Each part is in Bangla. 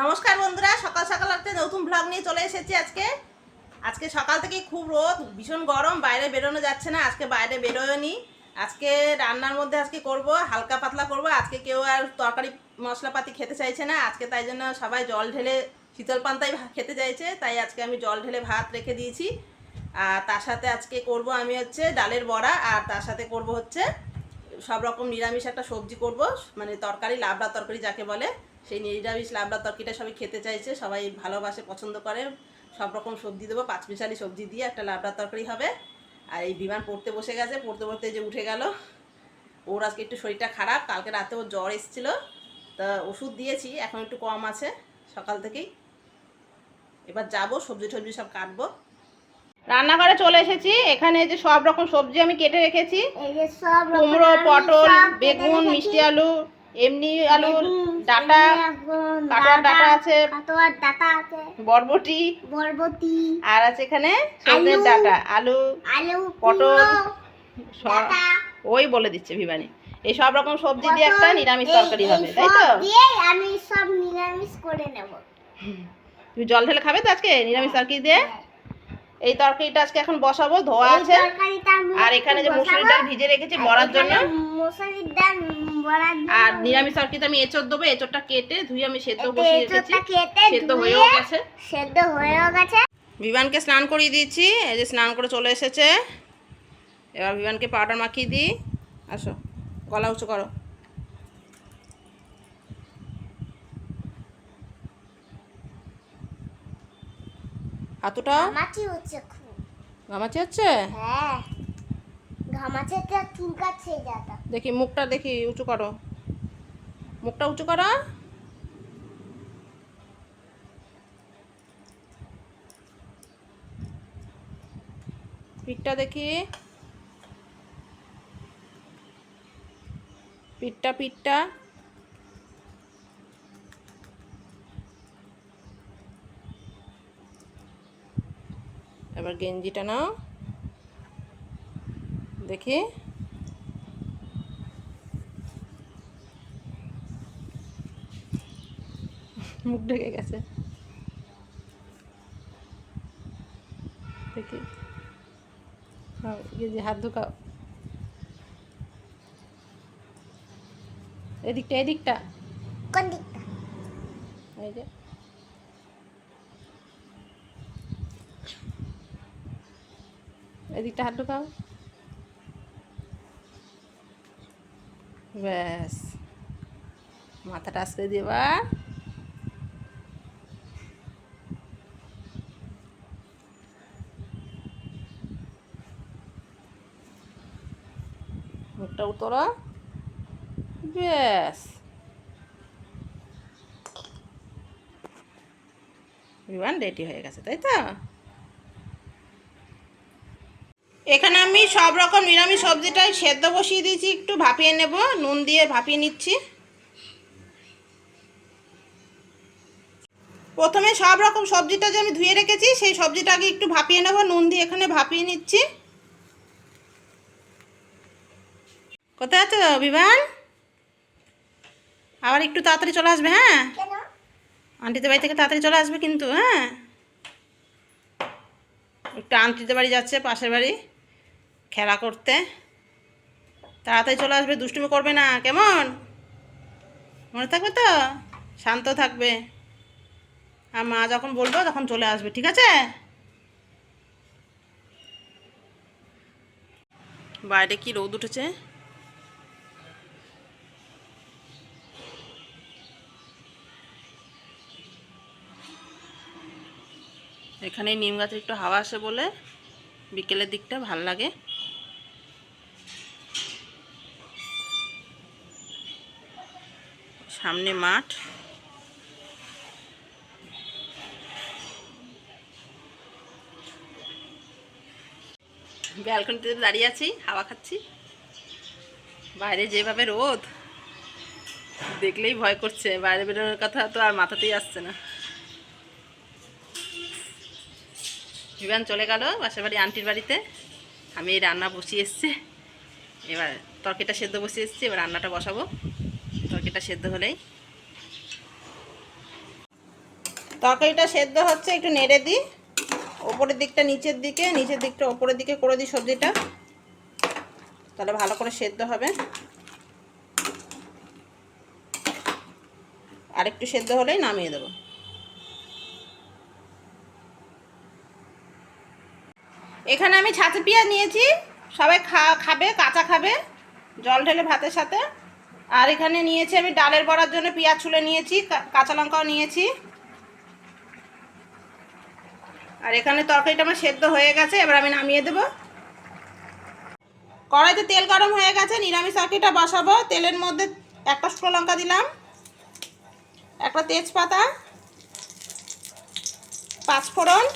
নমস্কার বন্ধুরা, সকাল সকাল একটা নতুন ব্লগ নিয়ে চলে এসেছি। আজকে সকাল থেকে খুব রোদ, ভীষণ গরম, বাইরে বেরোনো যাচ্ছে না। আজকে বাইরে বেরোয়নি। আজকে রান্নার মধ্যে করব হালকা পাতলা করব। আজকে কেউ আর তরকারি মশলাপাতি খেতে চাইছে না। আজকে তাই জন্য সবাই জল ঢেলে শীতল পান্তাই খেতে চাইছে, তাই আজকে আমি জল ঢেলে ভাত রেখে দিয়েছি। আর তার সাথে আজকে করব আমি ডালের বড়া, আর তার সাথে করব সব রকম নিরামিষ একটা সবজি করব, মানে তরকারি, লাবড়া তরকারি যাকে বলে। সেই নিরামিষ লাবড়া তরকারিটা সবাই খেতে চাইছে, সবাই ভালোবাসে, পছন্দ করে। সব রকম সবজি দেবো, পাঁচমিশালি সবজি দিয়ে একটা লাবড়া তরকারি হবে। আর এই বিমান পড়তে বসে গেছে, পড়তে পড়তে যে উঠে গেল। ওর আজকে একটু শরীরটা খারাপ, কালকে রাতে ওর জ্বর এসেছিলো, তা ওষুধ দিয়েছি, এখন একটু কম আছে সকাল থেকেই। এবার যাবো, সবজি টবজি সব কাটবো। রান্নাঘরে চলে এসেছি। এখানে যে সব রকম সবজি আমি কেটে রেখেছি, কুমড়ো, পটল, বেগুন, মিষ্টি আলু, এমনি আলু, ডাটা, কাটোয়ার ডাটা আছে, বরবটি, আর আছে এখানে সজনের ডাটা, আলু, পটল, ওই বলে দিচ্ছে ভিবানি। এই সব রকম সবজি দিয়ে একটা নিরামিষ তরকারি হবে, তাই তো? আমি সব নিরামিষ করে নেব। তুমি জল ঢেলে খাবে তো আজকে নিরামিষ তরকারি দিয়ে? এই তরকারিটা আজকে এখন বসাবো, ধোয়া আছে। আর এখানে যে মুসুরির ডাল ভিজে রেখেছি বড়ার জন্য, আর নিরামিষ তরকারিতে আমি এঁচড় দেবো। এঁচড়টা কেটে ধুয়ে আমি সেদ্ধ বসিয়ে রেখেছি, সেদ্ধ হয়েও গেছে। বিমানকে স্নান করিয়ে দিয়েছি, এই যে স্নান করে চলে এসেছে। এবার বিমানকে পাউডার মাখিয়ে দিই। আসো, গলা উঁচু করো। হাতুটা ঘামাচি হচ্ছে। হ্যাঁ, ঘামাচিটা চুলকাচ্ছে জায়গাটা। দেখি মুখটা, দেখি উঁচু করো, মুখটা উঁচু করো। পিঠটা দেখি, পিঠটা এবার গেঞ্জিটা নাও, দেখি। মুখ ঢেকে গেছে, দেখি। গেঞ্জি হাত ধোকাও, এদিকটা কোন দিকটা? এই যে এদিকটা হাত ঢোকাও, ব্যাস। মাথাটা আস্তে দিয়ে এবার মুখটা উতরা, ব্যাস। বিমান রেডি হয়ে গেছে, তাই তো? এখানে আমি সব রকম নিরামিষ সবজিটাই সেদ্ধ বসিয়ে দিয়েছি, একটু ভাপিয়ে নেব, নুন দিয়ে ভাপিয়ে নিচ্ছি। প্রথমে সব রকম সবজিটা যে আমি ধুয়ে রেখেছি সেই সবজিটাকে একটু ভাপিয়ে নেব, নুন দিয়ে এখানে ভাপিয়ে নিচ্ছি। কোথায় আছো বিমান? আবার একটু তাড়াতাড়ি চলে আসবে, হ্যাঁ? আন্টিদের বাড়ি থেকে তাড়াতাড়ি চলে আসবে কিন্তু, হ্যাঁ? একটু আন্টিদের বাড়ি যাচ্ছে, পাশের বাড়ি, খেলা করতে। তাড়াতাড়ি চলে আসবে, দুষ্টুমি করবে না, কেমন? মনে থাকবে তো? শান্ত থাকবে। আর মা যখন বলবো তখন চলে আসবে, ঠিক আছে? বাইরে কি রোদ উঠেছে। এখানে নিম গাছের একটু হাওয়া আসে বলে বিকেলের দিকটা ভাল লাগে। সামনে মাঠ, ব্যালকনিতে দাঁড়িয়ে আছি, হাওয়া খাচ্ছি। বাইরে যেভাবে রোদ, দেখলেই ভয় করছে। বাইরে বেরোনোর কথা তো আর মাথাতেই আসছে না। বিমান চলে গেল বাসার বাড়ি, আন্টির বাড়িতে। আমি এই রান্না বসিয়ে এসছি, এবার তরকারিটা সেদ্ধ বসিয়ে এসছি, এবার রান্নাটা বসাবো। তরকারিটা সেদ্ধ হলেই তরকারিটা সেদ্ধ হচ্ছে, একটু নেড়ে দিই। ওপরের দিকটা নিচের দিকে, নিচের দিকটা ওপরের দিকে করে দিই সবজিটা, তাহলে ভালো করে সেদ্ধ হবে। আর একটু সেদ্ধ হলেই নামিয়ে দেবো। এখানে আমি ছাঁচে পেঁয়াজ নিয়েছি, সবাই খাবে, কাঁচা খাবে জল ঢেলে ভাতের সাথে। আর এখানে নিয়েছি আমি ডালের বড়ার জন্য পেঁয়াজ ছুলে নিয়েছি, কাঁচা লঙ্কাও নিয়েছি। আর এখানে তরকারিটা আমার সেদ্ধ হয়ে গেছে, এবার আমি নামিয়ে দেবো। কড়াইতে তেল গরম হয়ে গেছে, নিরামিষ তরকারিটা বসাবো। তেলের মধ্যে একটা শুকনো লঙ্কা দিলাম, একটা তেজপাতা, 5 ফোড়ন,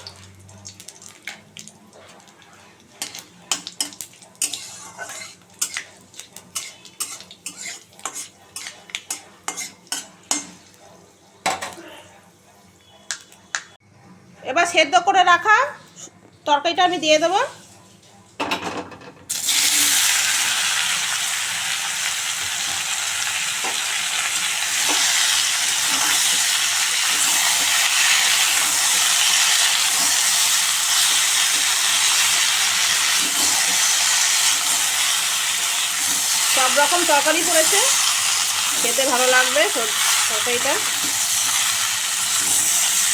এবার সেদ্ধ করে রাখা তরকারিটা আমি দিয়ে দেবো। সব রকম তরকারি পড়েছে, খেতে ভালো লাগবে তরকারিটা।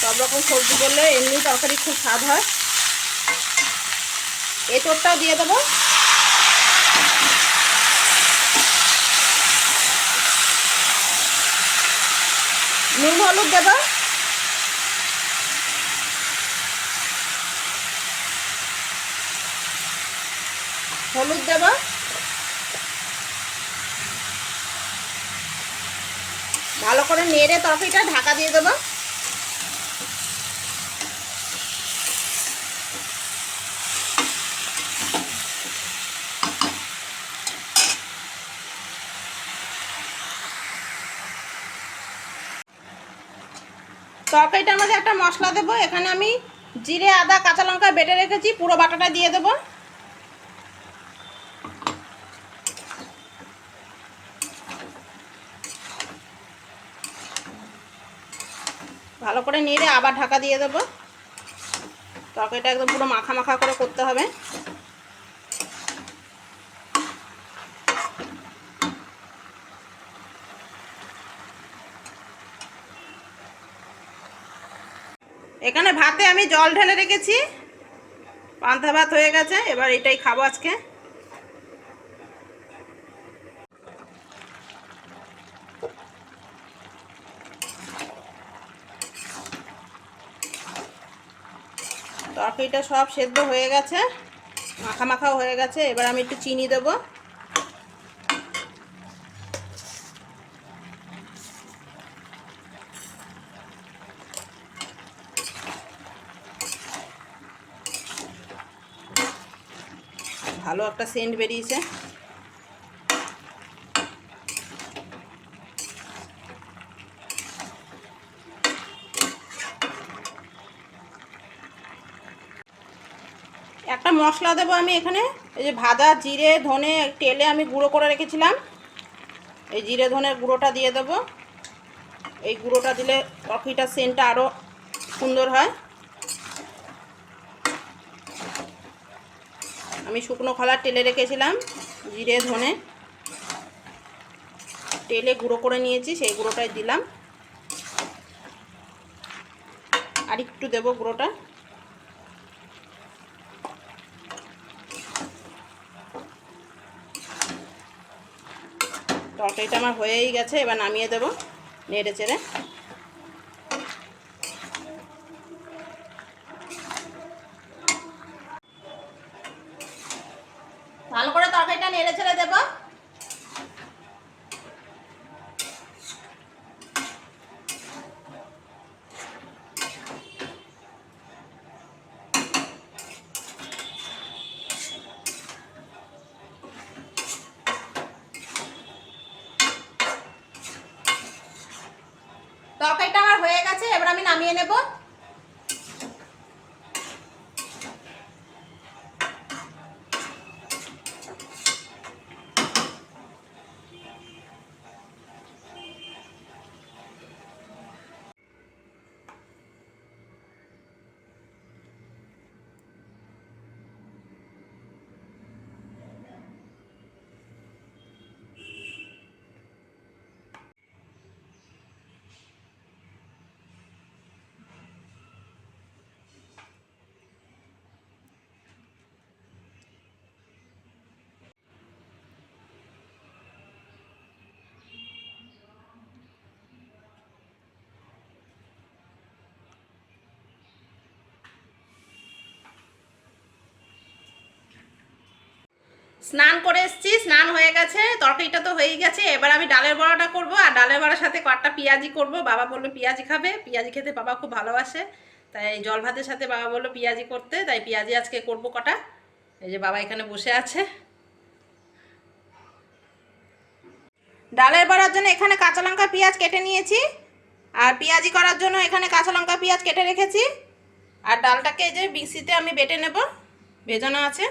সব রকম সবজি করলে এমনি তরকারি খুব স্বাদ হয়। এঁচোড়টাও দিয়ে দেবো। নুন হলুদ দেবো। হলুদ দেবো। ভালো করে নেড়ে তরকারিটা ঢাকা দিয়ে দেবো। তরকারিটার মধ্যে একটা মশলা দেবো। এখানে আমি জিরে, আদা, কাঁচা লঙ্কা বেটে রেখেছি, পুরো বাটাটা দিয়ে দেবো। ভালো করে নেড়ে আবার ঢাকা দিয়ে দেবো। তরকারিটা একদম পুরো মাখা মাখা করে করতে হবে। এখানে ভাতে আমি জল ঢেলে রেখেছি, পান্তা ভাত হয়ে গেছে। এবার এটাই খাবো আজকে। তরকারিটা সব সেদ্ধ হয়ে গেছে, মাখা মাখাও হয়ে গেছে। এবার আমি একটু চিনি দেবো। ভালো একটা সেন্ট বেরিয়েছে। একটা মশলা দেবো আমি এখানে, এই যে ভাজা জিরে ধনে তেলে আমি গুঁড়ো করে রেখেছিলাম, এই জিরে ধনের গুঁড়োটা দিয়ে দেবো। এই গুঁড়োটা দিলে তরকারিটার সেন্টটা আরও সুন্দর হয়। আমি শুকনো খোলা তেলে রেখেছিলাম জিরে ধনে, তেলে গুঁড়ো করে নিয়েছি, সেই গুঁড়োটাই দিলাম। আর একটু দেবো গুঁড়োটা। তরকারিটা আমার হয়েই গেছে, এবার নামিয়ে দেবো নেড়ে চেড়ে। ভালো করে তরকারিটা নেড়ে ছেড়ে দেবো। তরকারিটা আমার হয়ে গেছে, এবার আমি নামিয়ে নেব। স্নান করে এসেছি, স্নান হয়ে গেছে, তরকারিটা তো হয়েই গেছে। এবার আমি ডালের বড়াটা করব, আর ডালের বড়ার সাথে কয়েকটা পেঁয়াজি করব। বাবা বললো পেঁয়াজি খাবে, পেঁয়াজি খেতে বাবা খুব ভালোবাসে, তাই জল ভাতের সাথে বাবা বললো পেঁয়াজি করতে, তাই পেঁয়াজি আজকে করব কটা। এই যে বাবা এখানে বসে আছে। ডালের বড়ার জন্য এখানে কাঁচা লঙ্কা পেঁয়াজ কেটে নিয়েছি, আর পেঁয়াজি করার জন্য এখানে কাঁচা লঙ্কা পেঁয়াজ কেটে রেখেছি। আর ডালটাকে এই যে মিক্সিতে আমি বেটে নেব, ভেজানো আছে।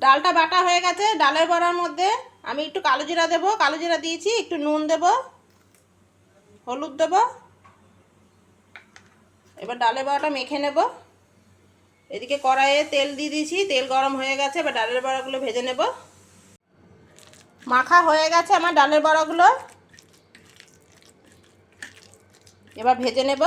ডালটা বাটা হয়ে গেছে। ডালের বড়ার মধ্যে আমি একটু কালো জিরা দেবো, কালো জিরা দিয়েছি, একটু নুন দেব, হলুদ দেব। এবার ডালের বড়াটা মেখে নেব। এদিকে কড়াইয়ে তেল দিয়ে দিয়েছি, তেল গরম হয়ে গেছে। এবার ডালের বড়াগুলো ভেজে নেব। মাখা হয়ে গেছে আমার ডালের বড়াগুলো, এবার ভেজে নেব।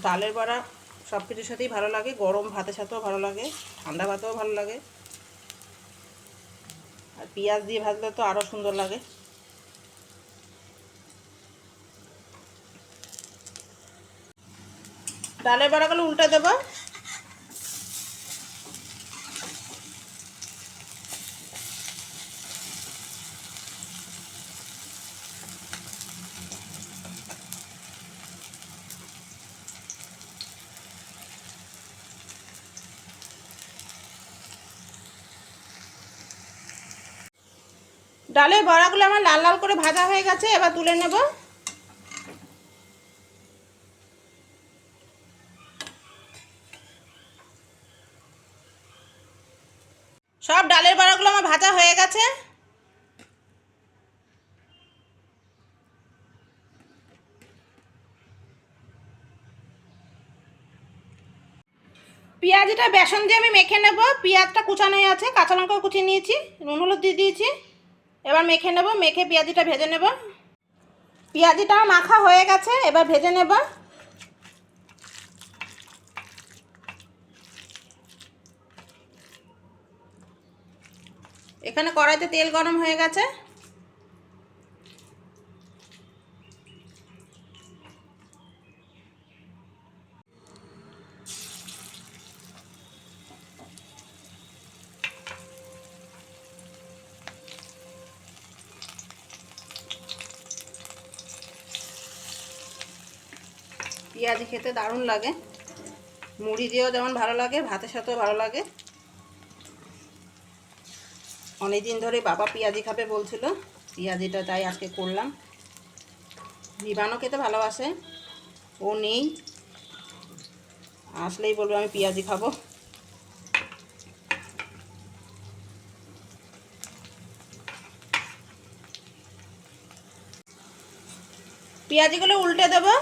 ডালের বড়া সব কিছুর সাথেই ভালো লাগে, গরম ভাতের সাথেও ভালো লাগে, ঠান্ডা ভাতেও ভালো লাগে, আর পেঁয়াজ দিয়ে ভাজলে তো আরও সুন্দর লাগে। ডালের বড়াগুলো উল্টে দেবো। ডালের বড়াগুলো আমার লাল লাল করে ভাজা হয়ে গেছে, এবার তুলে নেব। সব ডালের বড়াগুলো আমার ভাজা হয়ে গেছে। পেঁয়াজিটা বেসন দিয়ে আমি মেখে নেব। পেঁয়াজটা কুচানোই আছে, কাঁচা লঙ্কাও কুচিয়ে নিয়েছি, নুন হলুদ দিয়ে দিয়েছি। এবার মেখে নেব, মেখে পেঁয়াজিটা ভেজে নেব। পেঁয়াজিটা মাখা হয়ে গেছে, এবার ভেজে নেব। এখানে কড়াইতে তেল গরম হয়ে গেছে। পেঁয়াজি খেতে দারুণ লাগে, মুড়ি দিয়েও যেমন ভালো লাগে, ভাতের সাথেও ভালো লাগে। অনেকদিন ধরে বাবা পেঁয়াজি খাবে বলছিল, পেঁয়াজিটা তাই আজকে করলাম। বিবানও খেতে ভালোবাসে, ও নেই, আসলেই বলবো আমি পেঁয়াজি খাবো। পেঁয়াজিগুলো উল্টে দেবো।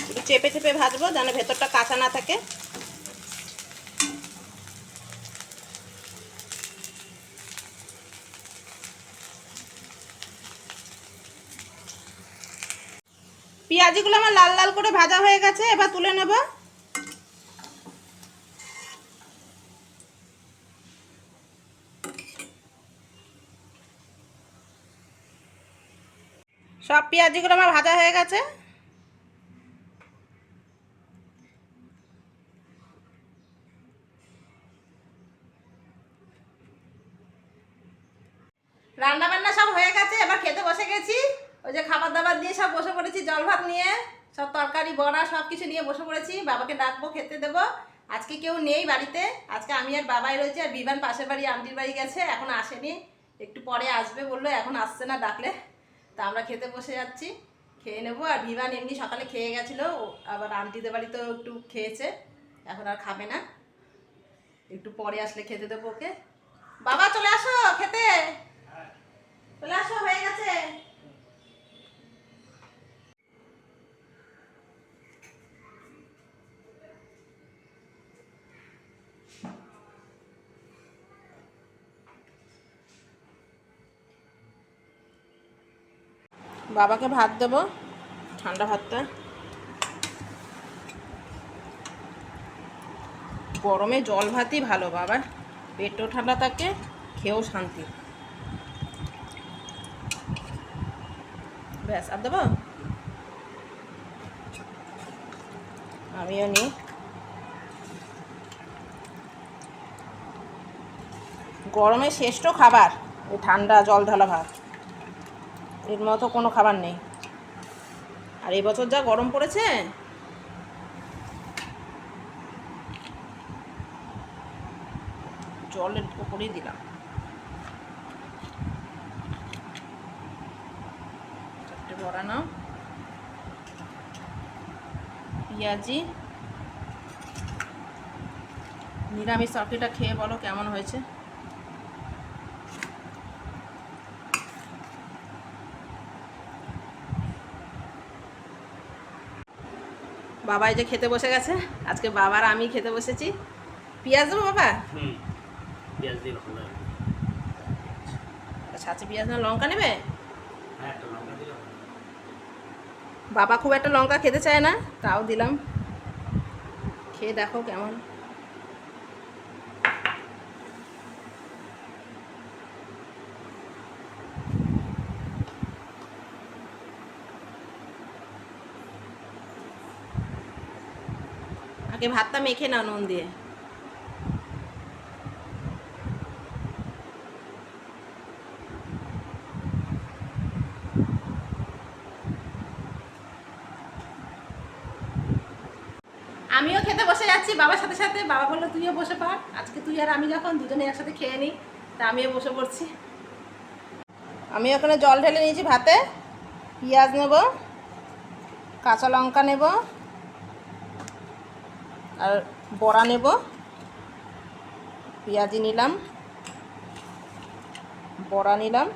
একটু চেপে চেপে ভাজবো যেন ভেতরটা কাঁচা না থাকে। পেঁয়াজিগুলো আমার লাল লাল করে ভাজা হয়ে গেছে, এবার তুলে নেব। সব পেঁয়াজিগুলো আমার ভাজা হয়ে গেছে। রান্না বান্না সব হয়ে গেছে, এবার খেতে বসে গেছি। ওই যে খাবার দাবার দিয়ে সব বসে পড়েছি, জল ভাত নিয়ে সব তরকারি বড়া সব কিছু নিয়ে বসে পড়েছি। বাবাকে ডাকবো, খেতে দেবো। আজকে কেউ নেই বাড়িতে, আজকে আমি আর বাবাই রয়েছি, আর বিবান পাশের বাড়ি আন্টির বাড়ি গেছে, এখন আসেনি, একটু পরে আসবে বললো, এখন আসছে না ডাকলে। তা আমরা খেতে বসে যাচ্ছি, খেয়ে নেবো। আর বিবান এমনি সকালে খেয়ে গেছিলো, আবার আন্টিদের বাড়িতেও একটু খেয়েছে, এখন আর খাবে না, একটু পরে আসলে খেতে দেবো ওকে। বাবা চলে আসো খেতে, চলে আসো, হয়ে গেছে। বাবাকে ভাত দেবো, ঠান্ডা ভাতটা। গরমে জল ভাতই ভালো বাবা, পেটও ঠান্ডা থাকে, খেয়েও শান্তি। ব্যাস, আর দেবো? আমিও নিই। গরমে শ্রেষ্ঠ খাবার এই ঠান্ডা জল ঢালা ভাত, এর মতো কোনো খাবার নেই। আর এবছর যা গরম পড়েছে, জলের উপরেই দিলাম। চারটে বড়া নাও, পেঁয়াজি। নিরামিষ তরকারিটা খেয়ে বলো কেমন হয়েছে। বাবা এই যে খেতে বসে গেছে, আজকে বাবার আমি খেতে বসেছি। পেঁয়াজ দেবো বাবা? পেঁয়াজ দিয়ে ভালো লাগে। আচ্ছা আচ্ছা, পেঁয়াজ না লঙ্কা নেবে? হ্যাঁ, একটা লঙ্কা দিলে ভালো লাগে। বাবা খুব একটা লঙ্কা খেতে চায় না, তাও দিলাম। খেয়ে দেখো কেমন। আগে ভাতটা মেখে নাও নুন দিয়ে। আমিও খেতে বসে যাচ্ছি বাবার সাথে সাথে। বাবা বললো তুইও বসে পড়, আজকে তুই আর আমি যখন দুজনে একসাথে খেয়ে নিই, তা আমিও বসে পড়ছি। আমি ওখানে জল ঢেলে নিয়েছি ভাতে। পেঁয়াজ নেব, কাঁচা লঙ্কা নেব, আর বড়া নেব। পেঁয়াজি নিলাম, বড়া নিলাম,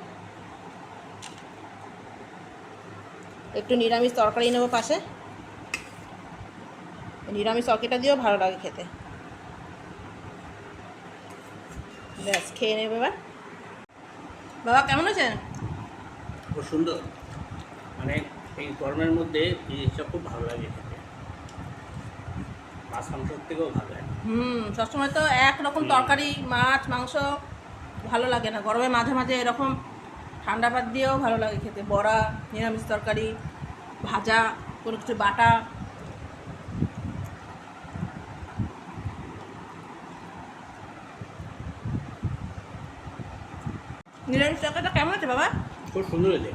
একটু নিরামিষ তরকারি নেব পাশে। নিরামিষ তরকারিটা দিয়েও ভালো লাগে খেতে। ব্যাস, খেয়ে নেবে এবার। বাবা কেমন আছে? খুব সুন্দর, মানে এই গরমের মধ্যে জিনিসটা খুব ভালো লাগে খেতে। মাছ মাংসের থেকেও ভালো লাগে। সবসময় তো একরকম তরকারি, মাছ মাংস ভালো লাগে না। গরমে মাঝে মাঝে এরকম ঠান্ডা ভাত দিয়েও ভালো লাগে খেতে। বড়া, নিরামিষ তরকারি, ভাজা, কোনো কিছু বাটা। নিরামিষ তরকারিটা কেমন আছে বাবা? খুব সুন্দর হয়েছে।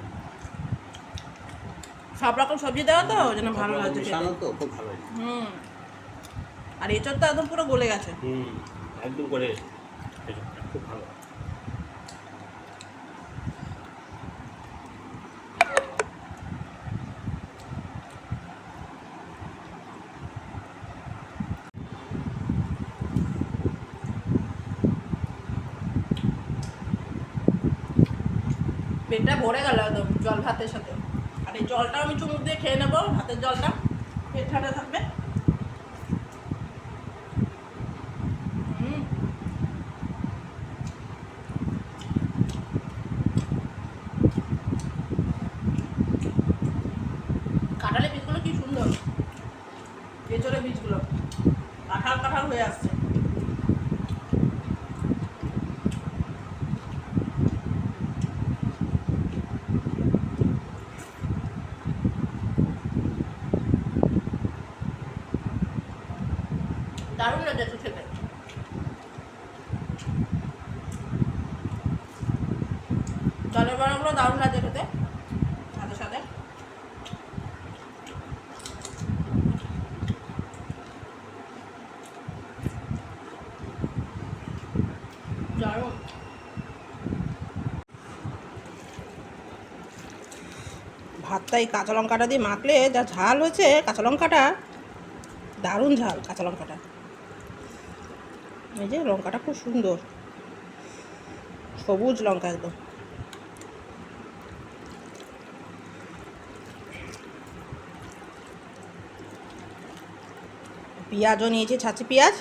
সব রকম সবজি দেওয়া তো, ওই জন্য ভালো সব রকম লাগছে খেতে। মিশানো তো খুব ভালো হয়েছে। আর এঁচড় তো একদম পুরো গলে গেছে। একদম করে এসবটা খুব ভালো। পেটটা ভরে গেল একদম জল ভাতের সাথে। আর এই জলটাও আমি চুমুক দিয়ে খেয়ে নেবো, ভাতের জলটা। পেট ঠান্ডা থাকবে। কাঁঠালের বীজগুলো কি সুন্দর, এঁচড়ের বীজগুলো কাঁঠাল কাঁঠাল হয়ে আসছে। দারুণ লাগছে খেতে। জলের বড়াগুলো দারুণ লাগছে খেতে সাথে সাথে। দারুণ। ভাতটা এই কাঁচা লঙ্কাটা দিয়ে মাখলে যা ঝাল হয়েছে, কাঁচা লঙ্কাটা দারুণ ঝাল। কাঁচা লঙ্কাটা, এই যে লঙ্কাটা খুব সুন্দর, সবুজ লঙ্কা একদম। পেঁয়াজও নিয়েছি, ছাঁচি পেঁয়াজ।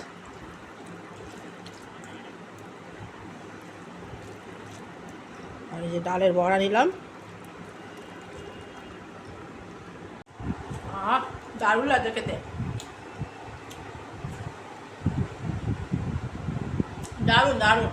আর এই যে ডালের বড়া নিলাম। দারুণ লাগে খেতে, দারুণ দারুণ।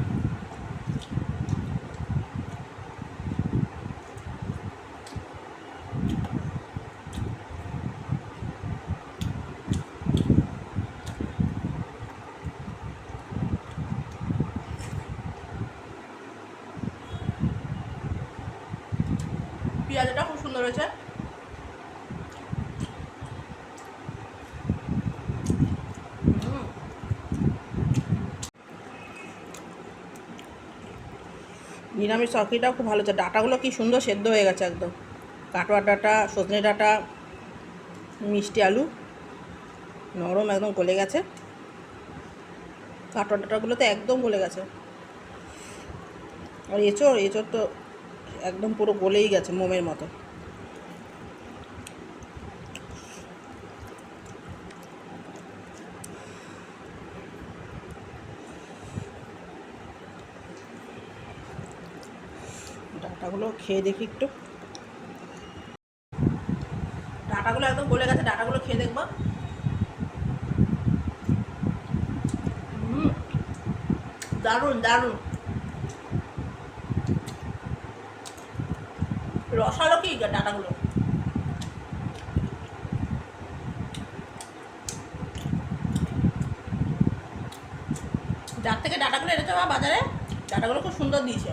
পেঁয়াজটা খুব সুন্দর হয়েছে। নিরামিষ তরকারিটাও খুব ভালো হচ্ছে। ডাঁটাগুলো কি সুন্দর সেদ্ধ হয়ে গেছে একদম। কাটোয়া ডাঁটা, সজনে ডাঁটা, মিষ্টি আলু নরম একদম গলে গেছে। কাটোয়া ডাঁটাগুলো তো একদম গলে গেছে। আর এঁচড় তো একদম পুরো গলেই গেছে মোমের মতো। ডাঁটাগুলো খেয়ে দেখি একটু। ডাঁটাগুলো একদম গলে গেছে, ডাঁটাগুলো খেয়ে দেখবো। দারুণ দারুণ, রসালো কি ডাঁটাগুলো। যার থেকে ডাঁটাগুলো এনেছে বা বাজারে, ডাঁটাগুলো খুব সুন্দর দিয়েছে।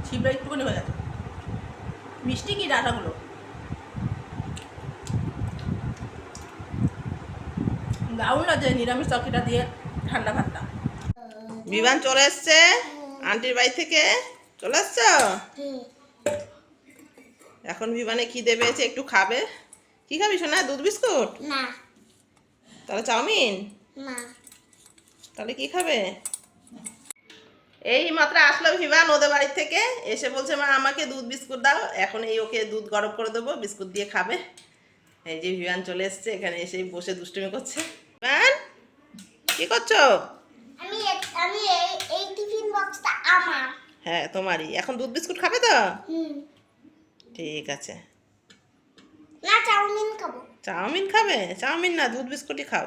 ছিপড়া একটুখানি হয়ে গেছে। মিষ্টি কি ডাঁটাগুলো, দারুণ লাগছে নিরামিষ তরকারিটা দিয়ে ঠান্ডা ভাতটা। বিমান চলে এসছে আন্টির বাড়ি থেকে, চলে এসছো। এখন বিমানে খিদে পেয়েছে, একটু খাবে। কি খাবি সোনা? দুধ বিস্কুট? না তাহলে চাউমিন? না তাহলে কি খাবে? এই মাত্র আসলো ভিভান ওদের বাড়ি থেকে, এসে বলছে মা আমাকে দুধ বিস্কুট দাও। এখন এই ওকে দুধ গরম করে দেবো, বিস্কুট দিয়ে খাবে। এই যে ভিভান চলে এসছে, এখানে এসেই বসে দুষ্টুমি করছে। ভিভান কি করছো? আমি আমি এই টিফিন বক্সটা আমার। হ্যাঁ তোমারই। এখন দুধ বিস্কুট খাবে তো? হুম। ঠিক আছে। না চাউমিন খাবো। চাউমিন খাবে? চাউমিন না, দুধ বিস্কুটই খাও।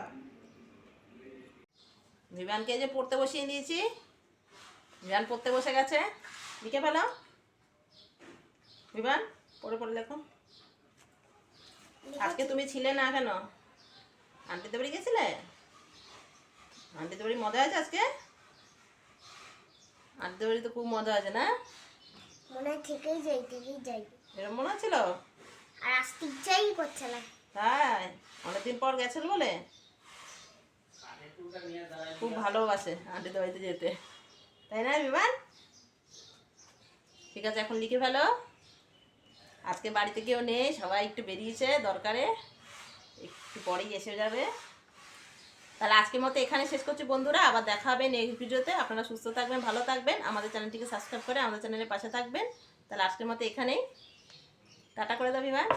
ভিভানকে যে পড়তে বসিয়ে দিয়েছি, ভিভান পড়তে বসে গেছে। লিখে ফেলো ভিভান, পড়ে পড়ে লেখো। আজকে তুমি ছিলে না কেন? আন্টিতে বাড়ি গেছিলে? আন্টিতে বাড়ি মজা হয়েছে আজকে? আন্টিতে বাড়ি তো খুব মজা হয়েছে না? মনে হয় থেকেই যাই এরকম মনে হচ্ছিল? আর আসতে ইচ্ছাই করছে না। তাই? অনেকদিন পর গেছিল বলে খুব ভালোবাসে আন্টিতে বাড়িতে যেতে, তাই না বিমান? ঠিক আছে, এখন লিখে ফেলো। আজকে বাড়িতে কেউ নেই, সবাই একটু বেরিয়েছে দরকারে, একটু পরেই এসে যাবে। তাহলে আজকের মতো এখানে শেষ করছি বন্ধুরা, আবার দেখা হবে নেক্সট ভিডিওতে। আপনারা সুস্থ থাকবেন, ভালো থাকবেন, আমাদের চ্যানেলটিকে সাবস্ক্রাইব করে আমাদের চ্যানেলের পাশে থাকবেন। তাহলে আজকের মতো এখানেই টাটা করে দাও বিমান।